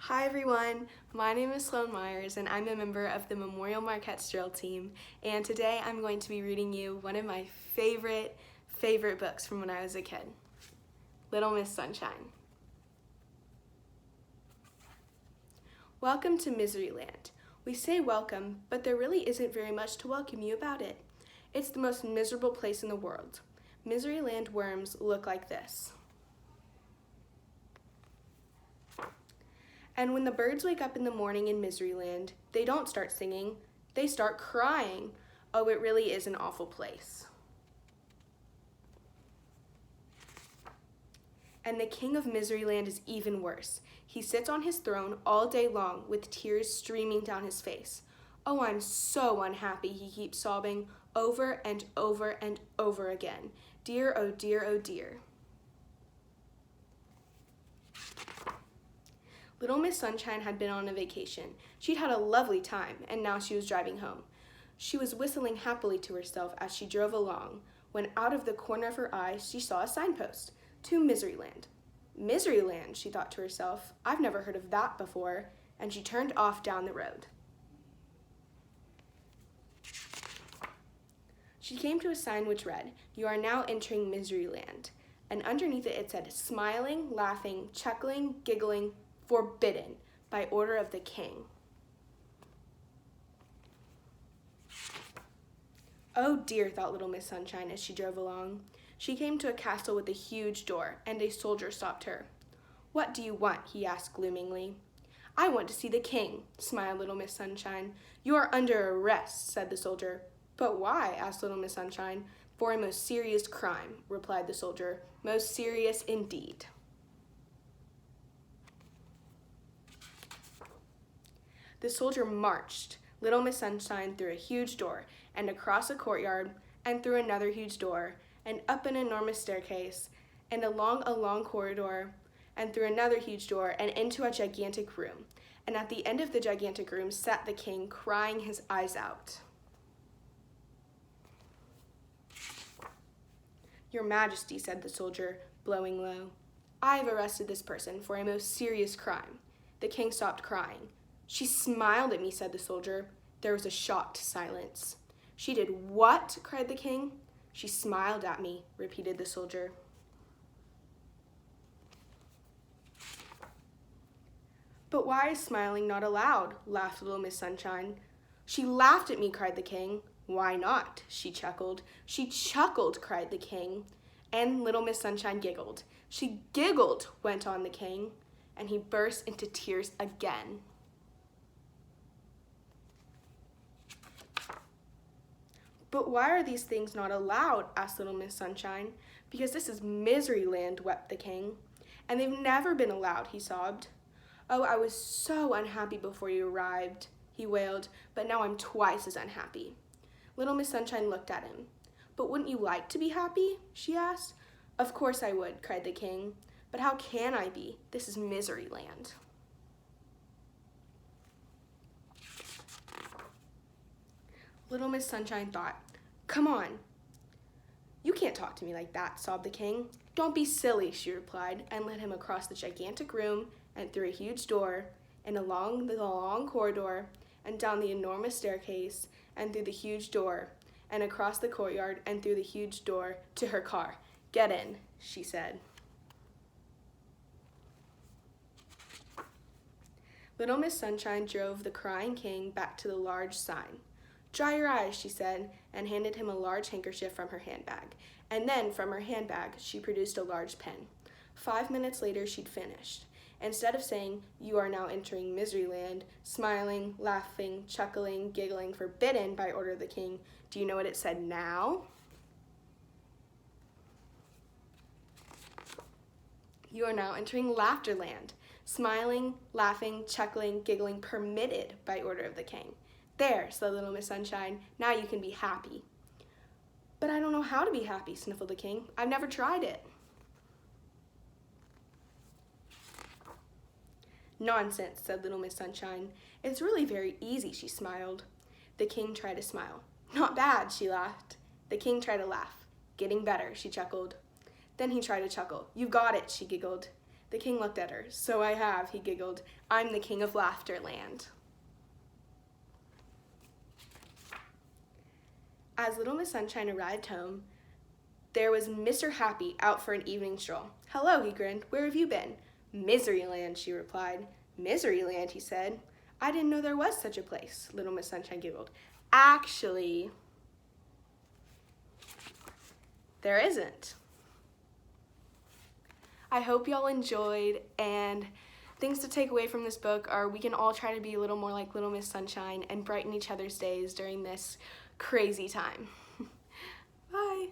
Hi everyone, my name is Sloan and I'm a member of the Memorial Markette drill team, and today I'm going to be reading you one of my favorite books from when I was a kid, Little Miss Sunshine. Welcome to Miseryland. We say welcome, but there really isn't very much to welcome you about it. It's the most miserable place in the world. Miseryland worms look like this. And when the birds wake up in the morning in Miseryland, they don't start singing, they start crying. Oh, it really is an awful place. And the king of Miseryland is even worse. He sits on his throne all day long with tears streaming down his face. Oh, I'm so unhappy, he keeps sobbing over and over and over again. Dear, oh dear, oh dear. Little Miss Sunshine had been on a vacation. She'd had a lovely time, and now she was driving home. She was whistling happily to herself as she drove along, when out of the corner of her eye she saw a signpost, to Miseryland. Miseryland, she thought to herself, I've never heard of that before, and she turned off down the road. She came to a sign which read, You are now entering Miseryland, and underneath it said, Smiling, laughing, chuckling, giggling, forbidden by order of the king. Oh dear, thought Little Miss Sunshine as she drove along. She came to a castle with a huge door, and a soldier stopped her. What do you want? He asked gloomingly. I want to see the king, smiled Little Miss Sunshine. You are under arrest, said the soldier. But why? Asked Little Miss Sunshine. For a most serious crime, replied the soldier. Most serious indeed. The soldier marched Little Miss Sunshine through a huge door, and across a courtyard, and through another huge door, and up an enormous staircase, and along a long corridor, and through another huge door, and into a gigantic room. And at the end of the gigantic room sat the king, crying his eyes out. Your Majesty, said the soldier, blowing low, I have arrested this person for a most serious crime. The king stopped crying. She smiled at me, said the soldier. There was a shocked silence. She did what? Cried the king. She smiled at me, repeated the soldier. But why is smiling not allowed? Laughed Little Miss Sunshine. She laughed at me, cried the king. Why not? She chuckled. She chuckled, cried the king. And Little Miss Sunshine giggled. She giggled, went on the king, and he burst into tears again. But why are these things not allowed? Asked Little Miss Sunshine. Because this is Miseryland, wept the king. And they've never been allowed, he sobbed. Oh, I was so unhappy before you arrived, he wailed, but now I'm twice as unhappy. Little Miss Sunshine looked at him. But wouldn't you like to be happy? She asked. Of course I would, cried the king. But how can I be? This is Miseryland. Little Miss Sunshine thought, come on. You can't talk to me like that, sobbed the king. Don't be silly, she replied, and led him across the gigantic room and through a huge door and along the long corridor and down the enormous staircase and through the huge door and across the courtyard and through the huge door to her car. Get in, she said. Little Miss Sunshine drove the crying king back to the large sign. Dry your eyes, she said, and handed him a large handkerchief from her handbag. And then, from her handbag, she produced a large pen. 5 minutes later, she'd finished. Instead of saying, you are now entering Miseryland, smiling, laughing, chuckling, giggling, forbidden by order of the king, do you know what it said now? You are now entering Laughterland, smiling, laughing, chuckling, giggling, permitted by order of the king. There, said Little Miss Sunshine, now you can be happy. But I don't know how to be happy, sniffled the king. I've never tried it. Nonsense, said Little Miss Sunshine. It's really very easy, she smiled. The king tried to smile. Not bad, she laughed. The king tried to laugh. Getting better, she chuckled. Then he tried to chuckle. You've got it, she giggled. The king looked at her. So I have, he giggled. I'm the king of Laughterland. As little Miss Sunshine arrived home, there was Mr. Happy out for an evening stroll. Hello, he grinned. Where have you been? Miseryland, she replied. Miseryland, he said. I didn't know there was such a place, little Miss Sunshine giggled. Actually, there isn't. I hope y'all enjoyed, and things to take away from this book are we can all try to be a little more like Little Miss Sunshine and brighten each other's days during this crazy time. Bye.